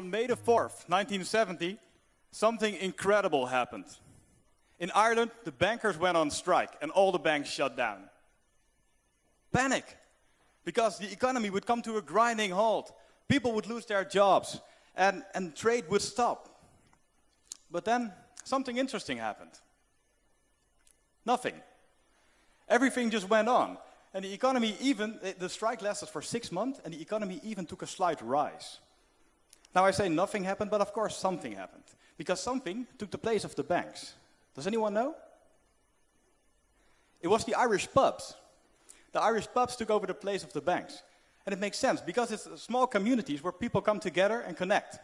On May the 4th, 1970, something incredible happened. In Ireland, the bankers went on strike and all the banks shut down. Panic, because the economy would come to a grinding halt. People would lose their jobs and trade would stop. But then something interesting happened. Nothing. Everything just went on. And the economy the strike lasted for 6 months and the economy even took a slight rise. Now I say nothing happened, but of course something happened. Because something took the place of the banks. Does anyone know? It was the Irish pubs. The Irish pubs took over the place of the banks. And it makes sense, because it's small communities where people come together and connect.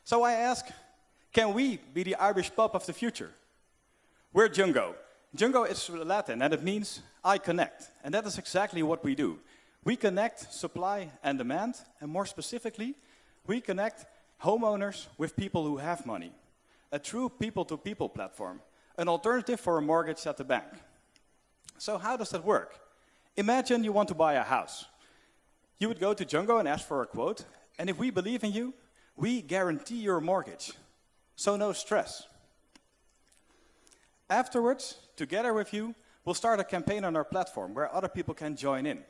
So I ask, can we be the Irish pub of the future? We're Jungo. Jungo is Latin, and it means I connect. And that is exactly what we do. We connect supply and demand, and more specifically, we connect homeowners with people who have money. A true people-to-people platform, an alternative for a mortgage at the bank. So how does that work? Imagine you want to buy a house. You would go to Jungo and ask for a quote, and if we believe in you, we guarantee your mortgage. So no stress. Afterwards, together with you, we'll start a campaign on our platform where other people can join in.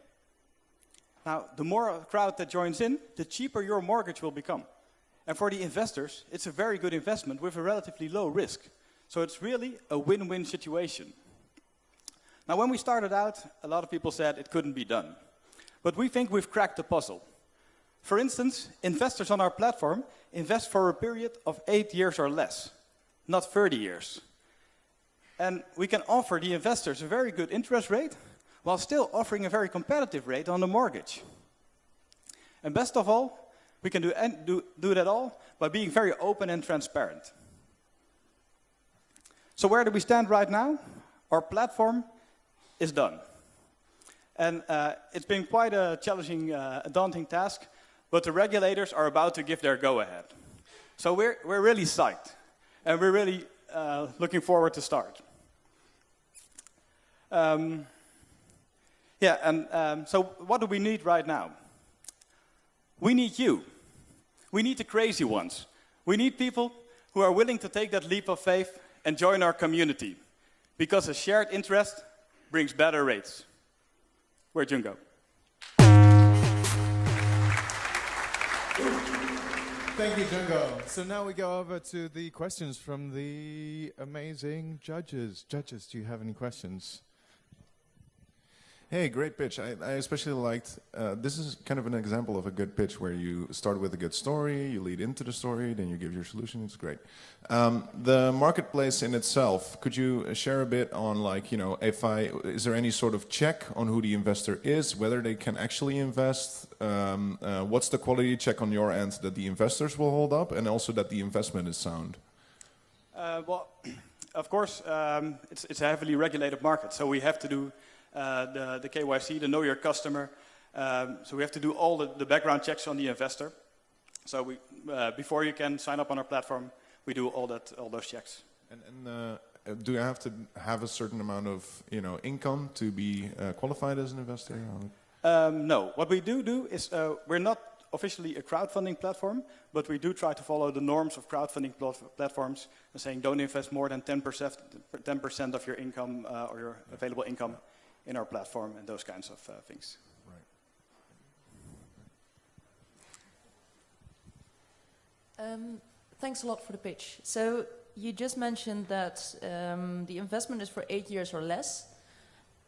Now, the more crowd that joins in, the cheaper your mortgage will become. And for the investors, it's a very good investment with a relatively low risk. So it's really a win-win situation. Now, when we started out, a lot of people said it couldn't be done. But we think we've cracked the puzzle. For instance, investors on our platform invest for a period of 8 years or less, not 30 years. And we can offer the investors a very good interest rate while still offering a very competitive rate on the mortgage. And best of all, we can do that all by being very open and transparent. So where do we stand right now? Our platform is done. And it's been quite a challenging, daunting task, but the regulators are about to give their go-ahead. So we're really psyched, and we're really looking forward to start. So what do we need right now? We need you. We need the crazy ones. We need people who are willing to take that leap of faith and join our community, because a shared interest brings better rates. We're Jungo. Thank you, Jungo. So now we go over to the questions from the amazing judges. Judges, do you have any questions? Hey, great pitch. I especially liked, this is kind of an example of a good pitch where you start with a good story, you lead into the story, then you give your solution. It's great. The marketplace in itself, could you share a bit on, like, you know, is there any sort of check on who the investor is, whether they can actually invest? What's the quality check on your end that the investors will hold up, and also that the investment is sound? Well, of course, it's a heavily regulated market, so we have to do the KYC, the Know Your Customer. So we have to do all the background checks on the investor. So before you can sign up on our platform, we do all those checks. And do you have to have a certain amount of income to be qualified as an investor? No. What we do is we're not officially a crowdfunding platform, but we do try to follow the norms of crowdfunding platforms, saying don't invest more than 10% of your income or your available income in our platform and those kinds of things. Right. Thanks a lot for the pitch. So you just mentioned that the investment is for 8 years or less.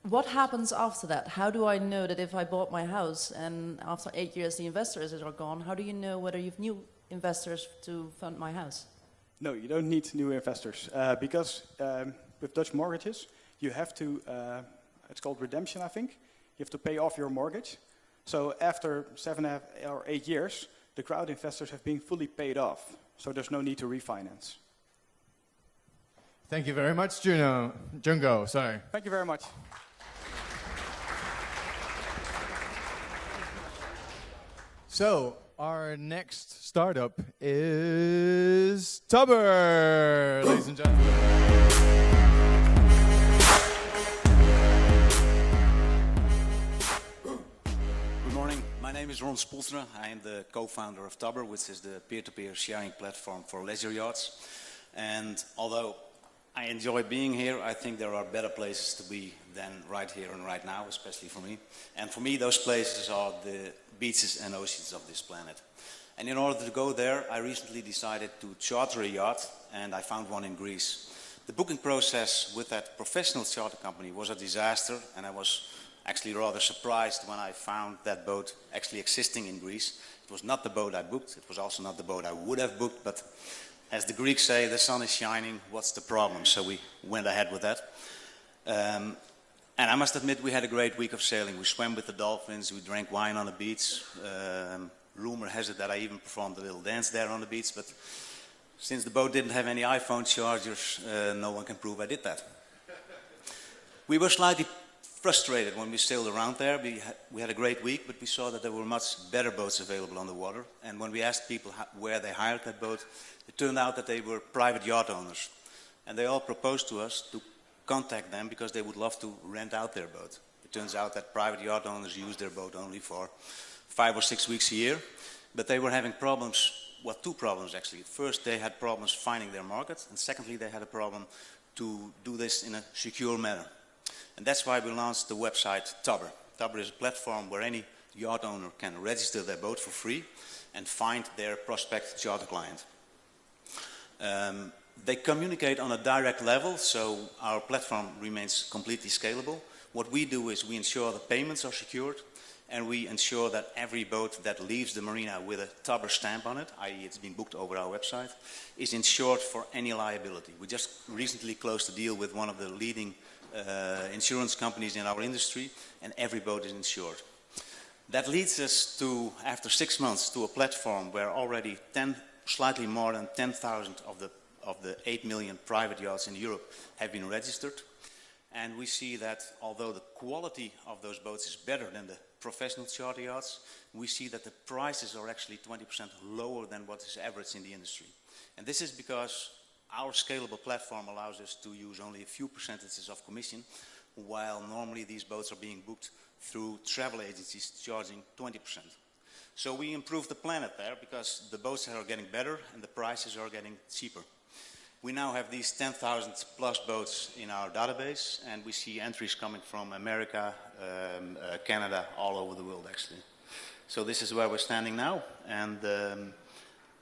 What happens after that? How do I know that if I bought my house and after 8 years the investors are gone, how do you know whether you've new investors to fund my house? No, you don't need new investors because with Dutch mortgages, you have to, it's called redemption, I think. You have to pay off your mortgage. So after 7 or 8 years, the crowd investors have been fully paid off. So there's no need to refinance. Thank you very much, Jungo. Sorry. Thank you very much. So our next startup is Tubbber, ladies and gentlemen. Good morning. My name is Ron Spolstra. I am the co-founder of Tubbber, which is the peer-to-peer sharing platform for leisure yachts. And although I enjoy being here, I think there are better places to be than right here and right now, especially for me. And for me, those places are the beaches and oceans of this planet. And in order to go there, I recently decided to charter a yacht, and I found one in Greece. The booking process with that professional charter company was a disaster, and I was actually rather surprised when I found that boat actually existing in Greece. It was not the boat I booked, it was also not the boat I would have booked, but as the Greeks say, the sun is shining, what's the problem? So we went ahead with that. And I must admit, we had a great week of sailing. We swam with the dolphins, we drank wine on the beach. Rumor has it that I even performed a little dance there on the beach, but since the boat didn't have any iPhone chargers, no one can prove I did that. We were slightly frustrated when we sailed around there. We had a great week, but we saw that there were much better boats available on the water. And when we asked people where they hired that boat, it turned out that they were private yacht owners. And they all proposed to us to contact them because they would love to rent out their boat. It turns out that private yacht owners use their boat only for 5 or 6 weeks a year. But they were having problems, well, 2 problems actually. First, they had problems finding their market. And secondly, they had a problem to do this in a secure manner. And that's why we launched the website Tubbber. Tubbber is a platform where any yacht owner can register their boat for free and find their prospect charter client. They communicate on a direct level, so our platform remains completely scalable. What we do is we ensure the payments are secured, and we ensure that every boat that leaves the marina with a Tubbber stamp on it, i.e. it's been booked over our website, is insured for any liability. We just recently closed a deal with one of the leading insurance companies in our industry, and every boat is insured. That leads us to, after 6 months, to a platform where already slightly more than 10,000 of the 8 million private yachts in Europe have been registered. And we see that although the quality of those boats is better than the professional charter yachts, we see that the prices are actually 20% lower than what is average in the industry. And this is because our scalable platform allows us to use only a few percentages of commission, while normally these boats are being booked through travel agencies charging 20%. So we improve the planet there because the boats are getting better and the prices are getting cheaper. We now have these 10,000 plus boats in our database, and we see entries coming from America, Canada, all over the world actually. So this is where we're standing now, and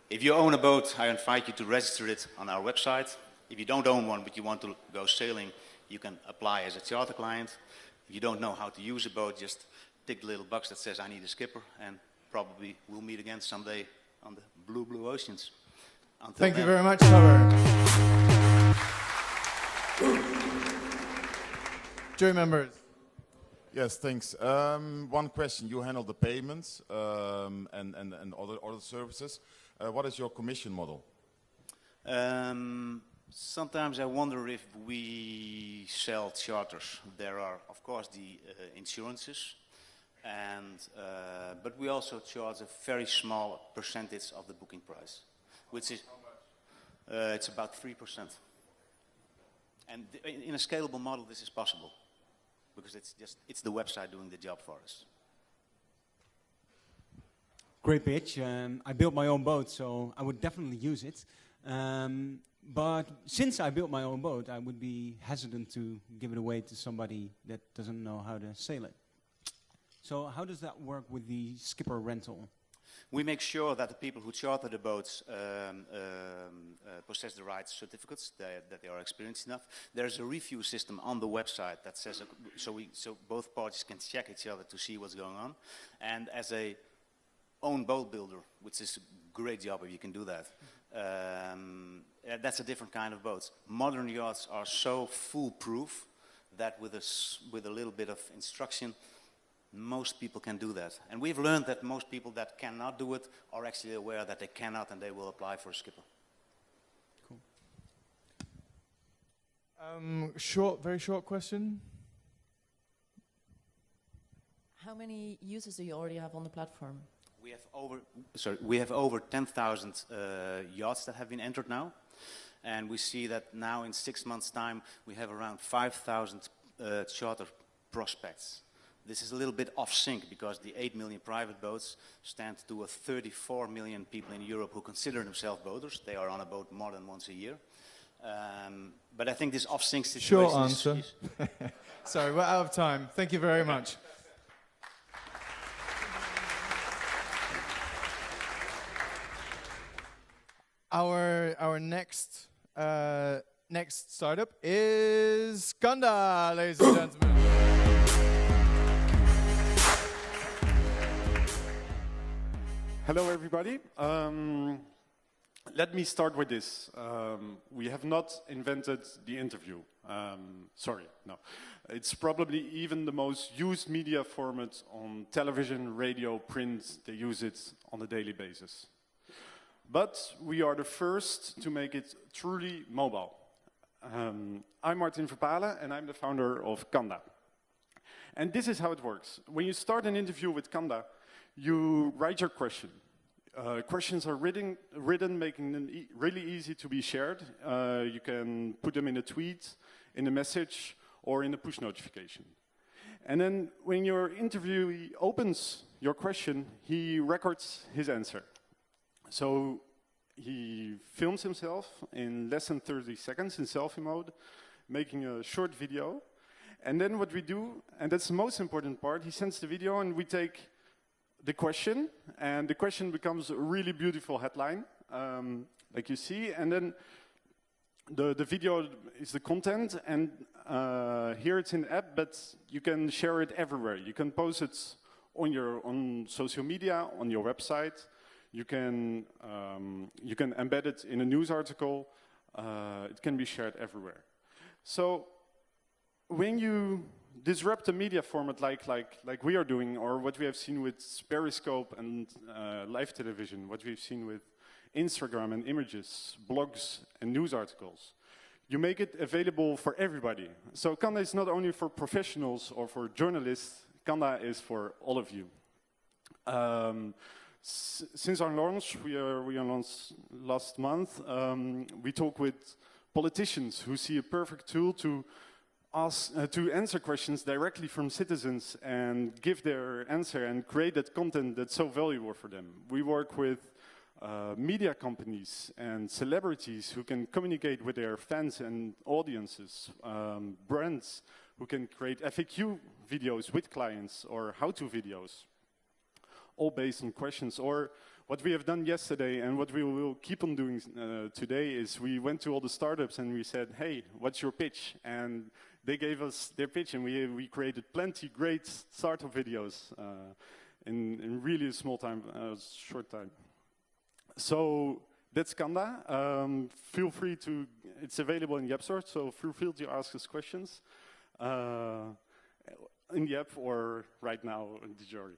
if you own a boat, I invite you to register it on our website. If you don't own one but you want to go sailing, you can apply as a charter client. If you don't know how to use a boat, just tick the little box that says I need a skipper, and probably we'll meet again someday on the blue oceans. Thank you very much, Tubbber. Jury members. Yes, thanks. One question. You handle the payments and other services. What is your commission model? Sometimes I wonder if we sell charters. There are, of course, the insurances, but we also charge a very small percentage of the booking price, which is it's about 3%. And in a scalable model, this is possible because it's the website doing the job for us. Great pitch. I built my own boat, so I would definitely use it. But since I built my own boat, I would be hesitant to give it away to somebody that doesn't know how to sail it. So how does that work with the skipper rental? We make sure that the people who charter the boats possess the right certificates, that they are experienced enough. There's a review system on the website that says, so both parties can check each other to see what's going on. And as a own boat builder, which is a great job if you can do that, that's a different kind of boat. Modern yachts are so foolproof that with a little bit of instruction, most people can do that. And we've learned that most people that cannot do it are actually aware that they cannot, and they will apply for a skipper. Cool. Very short question. How many users do you already have on the platform? We have over 10,000 yachts that have been entered now, and we see that now in 6 months' time we have around 5,000 charter prospects this is a little bit off sync because the 8 million private boats stand to a 34 million people in Europe who consider themselves boaters. They are on a boat more than once a year. But I think this off sync situation Short answer. Sorry, we're out of time. Thank you very much. Our next startup is Qanda, ladies and gentlemen. Hello, everybody. Let me start with this. We have not invented the interview. Sorry, no. It's probably even the most used media format on television, radio, print. They use it on a daily basis. But we are the first to make it truly mobile. I'm Martin Verpalen, and I'm the founder of Qanda. And this is how it works. When you start an interview with Qanda, you write your question. Questions are written making them really easy to be shared. You can put them in a tweet, in a message, or in a push notification. And then when your interviewee opens your question, he records his answer. So he films himself in less than 30 seconds in selfie mode, making a short video. And then what we do, and that's the most important part, he sends the video and we take the question, and the question becomes a really beautiful headline, like you see, and then the video is the content, and here it's in the app, but you can share it everywhere. You can post it on social media, on your website. You can embed it in a news article. It can be shared everywhere. So when you disrupt a media format like we are doing, or what we have seen with Periscope and live television, what we've seen with Instagram and images, blogs and news articles, you make it available for everybody. So Qanda is not only for professionals or for journalists, Qanda is for all of you. Since our launch, we launched last month, we talk with politicians who see a perfect tool to answer questions directly from citizens and give their answer and create that content that's so valuable for them. We work with media companies and celebrities who can communicate with their fans and audiences, brands who can create FAQ videos with clients or how-to videos, all based on questions. Or what we have done yesterday and what we will keep on doing today is we went to all the startups and we said, hey, what's your pitch? And they gave us their pitch, and we created plenty great startup videos in really a short time. So that's Qanda. Feel free to, it's available in the App Store, so feel free to ask us questions in the app or right now in the jury.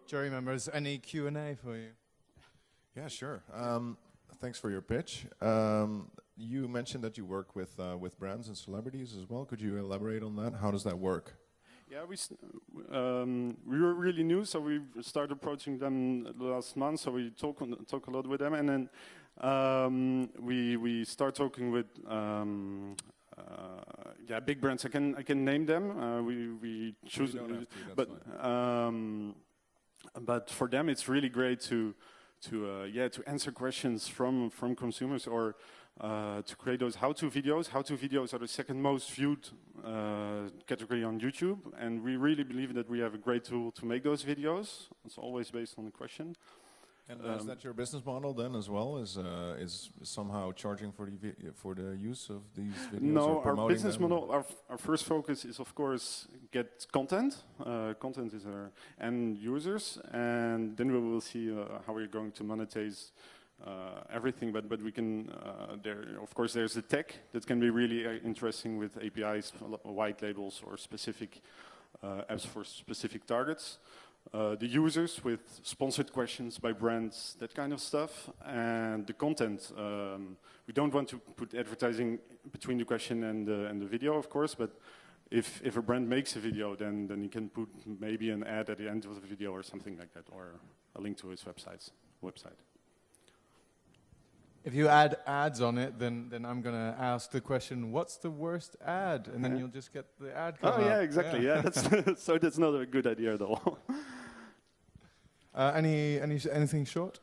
Jury members, any Q&A for you? Yeah, sure. Thanks for your pitch. You mentioned that you work with brands and celebrities as well. Could you elaborate on that? How does that work? Yeah, we were really new, so we started approaching them last month. So we talk a lot with them, and then we start talking with big brands. I can name them. We choose, but for them it's really great to answer questions from consumers, or to create those how-to videos. How-to videos are the second most viewed category on YouTube, and we really believe that we have a great tool to make those videos. It's always based on the question. And is that your business model then as well? Is somehow charging for the use of these videos? No, or our business model. Our first focus is of course get content. Content is our end users, and then we will see how we're going to monetize everything. But we can of course there's the tech that can be really interesting with APIs, white labels, or specific apps for specific targets. The users with sponsored questions by brands, that kind of stuff, and the content. We don't want to put advertising between the question and the video, of course, but if a brand makes a video, then you can put maybe an ad at the end of the video or something like that, or a link to its website. If you add ads on it, then I'm going to ask the question, what's the worst ad? And then you'll just get the ad come Oh yeah, up. exactly. Yeah, that's so that's not a good idea at all. Anything short?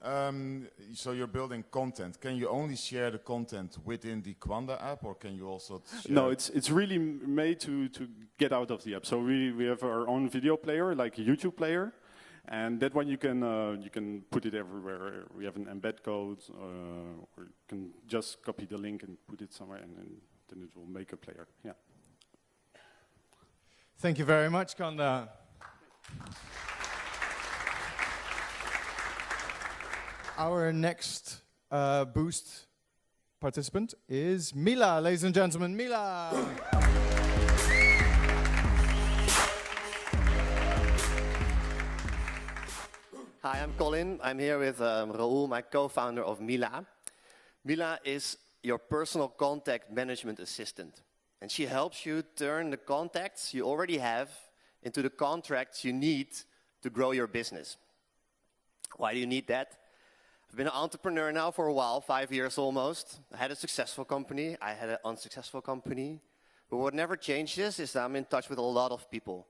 So you're building content. Can you only share the content within the Qanda app, or can you also share? No, it's really made to get out of the app. So we have our own video player, like a YouTube player, and that one you can put it everywhere. We have an embed code, or you can just copy the link and put it somewhere, and then it will make a player. Yeah. Thank you very much, Qanda. Our next Boost participant is Mila, ladies and gentlemen. Mila! Hi, I'm Colin. I'm here with Raoul, my co-founder of Mila. Mila is your personal contact management assistant. And she helps you turn the contacts you already have into the contracts you need to grow your business. Why do you need that? I've been an entrepreneur now for a while, 5 years almost. I had a successful company, I had an unsuccessful company. But what never changes is that I'm in touch with a lot of people.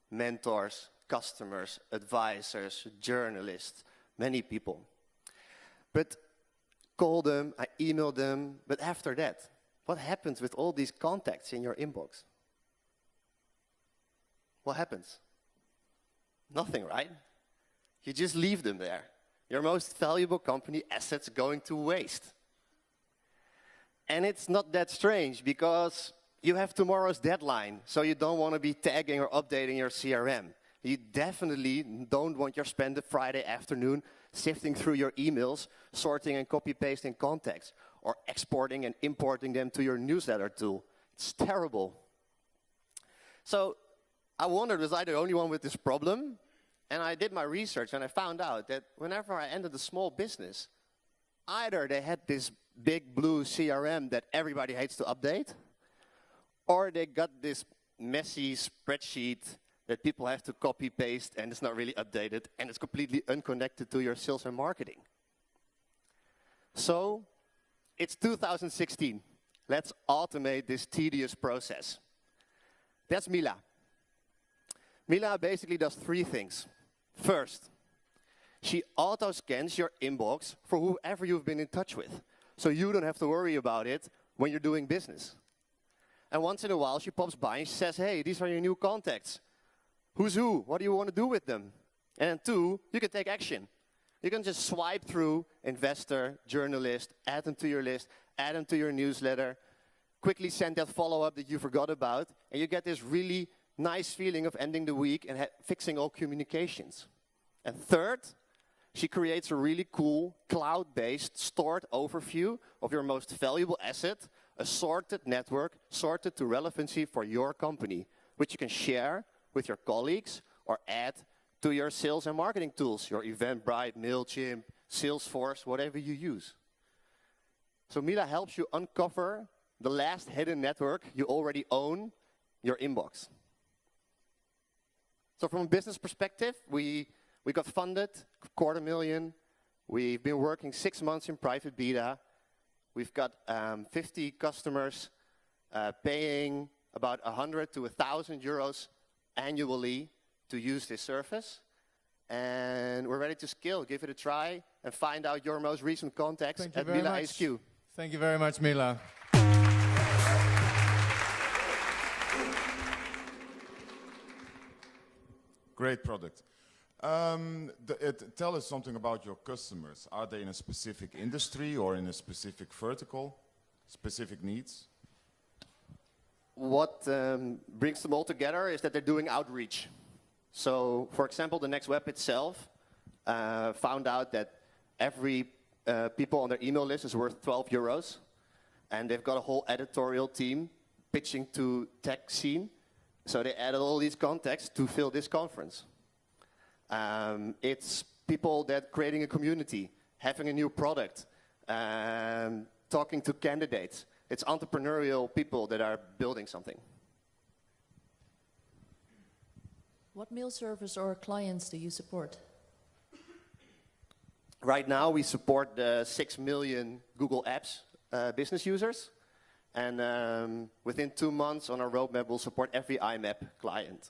Mentors, customers, advisors, journalists, many people. But call them, I email them, but after that, what happens with all these contacts in your inbox? What happens? Nothing, right? You just leave them there. Your most valuable company assets going to waste. And it's not that strange because you have tomorrow's deadline, so you don't want to be tagging or updating your CRM. You definitely don't want to spend the Friday afternoon sifting through your emails, sorting and copy-pasting contacts, or exporting and importing them to your newsletter tool. It's terrible. So I wondered, was I the only one with this problem? And I did my research and I found out that whenever I entered a small business, either they had this big blue CRM that everybody hates to update, or they got this messy spreadsheet that people have to copy paste and it's not really updated and it's completely unconnected to your sales and marketing. So it's 2016. Let's automate this tedious process. That's Mila. Mila basically does 3 things. First, she auto-scans your inbox for whoever you've been in touch with, so you don't have to worry about it when you're doing business. And once in a while, she pops by and she says, hey, these are your new contacts. Who's who? What do you want to do with them? And 2, you can take action. You can just swipe through investor, journalist, add them to your list, add them to your newsletter, quickly send that follow-up that you forgot about, and you get this really nice feeling of ending the week and fixing all communications. And third, she creates a really cool cloud-based stored overview of your most valuable asset, a sorted network, sorted to relevancy for your company, which you can share with your colleagues or add to your sales and marketing tools, your Eventbrite, MailChimp, Salesforce, whatever you use. So Mila helps you uncover the last hidden network you already own, your inbox. So from a business perspective, we got funded, $250,000. We've been working 6 months in private beta. We've got 50 customers paying about 100 to 1,000 euros annually to use this service. And we're ready to scale. Give it a try and find out your most recent contacts at Mila HQ. Thank you very much, Mila. Great product. Tell us something about your customers. Are they in a specific industry or in a specific vertical, specific needs? What brings them all together is that they're doing outreach. So, for example, the Next Web itself found out that every people on their email list is worth 12 euros. And they've got a whole editorial team pitching to tech scene. So they added all these contacts to fill this conference. It's people that creating a community, having a new product, talking to candidates. It's entrepreneurial people that are building something. What mail service or clients do you support? Right now, we support the 6 million Google Apps business users. And within 2 months on our roadmap, we'll support every IMAP client.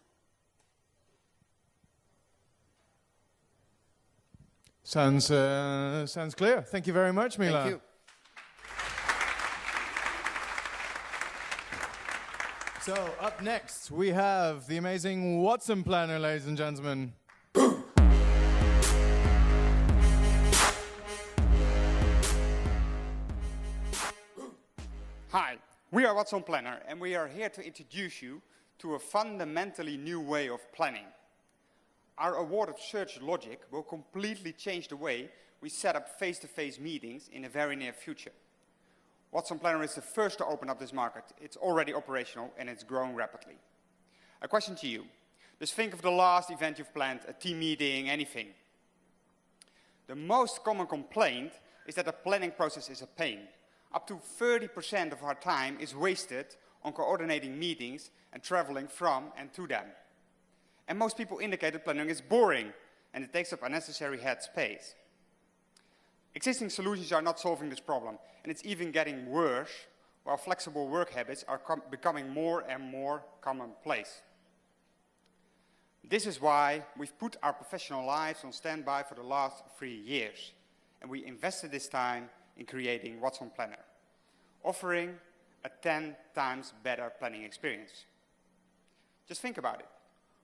Sounds clear. Thank you very much, Mila. Thank you. So up next, we have the amazing Whatson planner, ladies and gentlemen. Hi, we are Whatson Planner, and we are here to introduce you to a fundamentally new way of planning. Our awarded search logic will completely change the way we set up face-to-face meetings in the very near future. Whatson Planner is the first to open up this market. It's already operational and it's growing rapidly. A question to you. Just think of the last event you've planned, a team meeting, anything. The most common complaint is that the planning process is a pain. Up to 30% of our time is wasted on coordinating meetings and traveling from and to them. And most people indicate that planning is boring and it takes up unnecessary head space. Existing solutions are not solving this problem, and it's even getting worse, while flexible work habits are becoming more and more commonplace. This is why we've put our professional lives on standby for the last 3 years, and we invested this time in creating Whatson Planner, offering a 10 times better planning experience. Just think about it.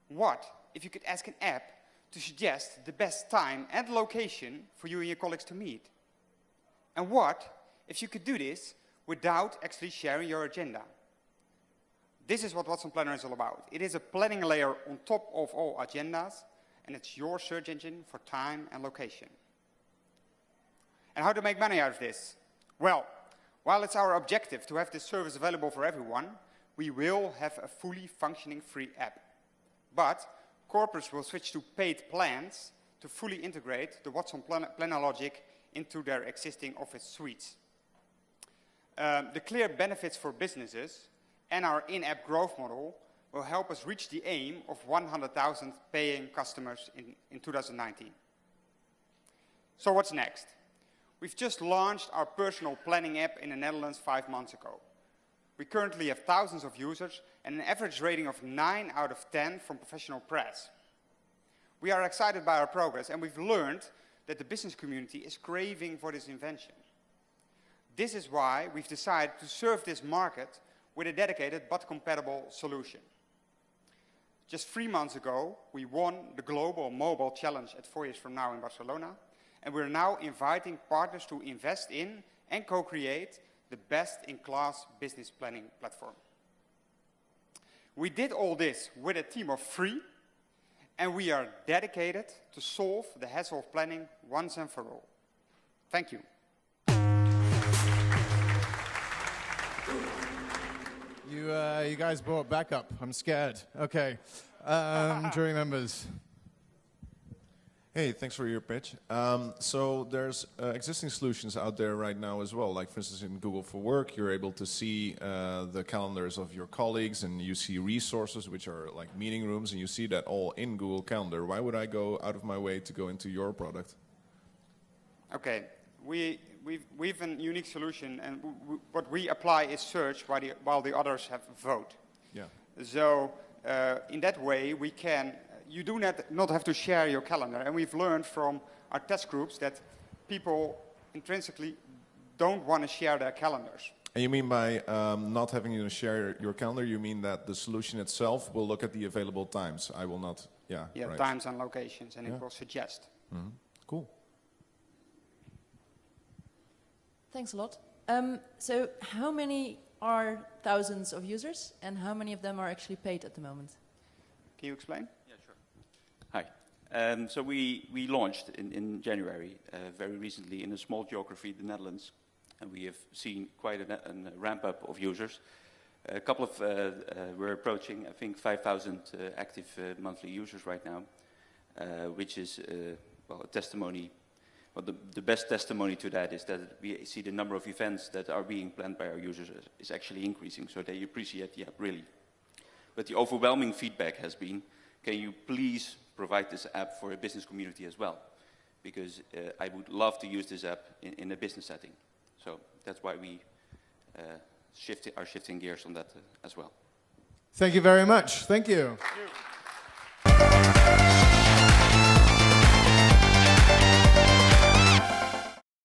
What if you could ask an app to suggest the best time and location for you and your colleagues to meet? And what if you could do this without actually sharing your agenda? This is what Whatson Planner is all about. It is a planning layer on top of all agendas, and it's your search engine for time and location. And how to make money out of this? Well, while it's our objective to have this service available for everyone, we will have a fully functioning free app. But corporates will switch to paid plans to fully integrate the Whatson Planner logic into their existing Office suites. The clear benefits for businesses and our in-app growth model will help us reach the aim of 100,000 paying customers in 2019. So what's next? We've just launched our personal planning app in the Netherlands 5 months ago. We currently have thousands of users and an average rating of 9 out of 10 from professional press. We are excited by our progress, and we've learned that the business community is craving for this invention. This is why we've decided to serve this market with a dedicated but compatible solution. Just 3 months ago, we won the Global Mobile Challenge at 4 Years From Now in Barcelona, and we're now inviting partners to invest in and co-create the best-in-class business planning platform. We did all this with a team of 3, and we are dedicated to solve the hassle of planning once and for all. Thank you. You guys brought backup. I'm scared. Okay. Jury members. Hey, thanks for your pitch. So there's existing solutions out there right now as well. Like for instance in Google for Work, you're able to see the calendars of your colleagues, and you see resources which are like meeting rooms, and you see that all in Google Calendar. Why would I go out of my way to go into your product? Okay, we've a unique solution, and what we apply is search while the others have vote. Yeah. So in that way we can. You do not have to share your calendar, and we've learned from our test groups that people intrinsically don't want to share their calendars. And you mean by not having you share your calendar, you mean that the solution itself will look at the available times. I will not, yeah, right. Times and locations, and it will suggest. Mm-hmm. Cool. Thanks a lot. So how many are thousands of users, and how many of them are actually paid at the moment? Can you explain? Hi. So we launched in January, very recently, in a small geography, the Netherlands, and we have seen quite a ramp-up of users. A couple of, we're approaching, I think, 5,000 active monthly users right now, which is, a testimony. Well, the best testimony to that is that we see the number of events that are being planned by our users is actually increasing, so they appreciate the app, really. But the overwhelming feedback has been, can you please provide this app for a business community as well? because I would love to use this app in a business setting. So that's why we are shifting gears on that as well. Thank you very much. Thank you. Thank you.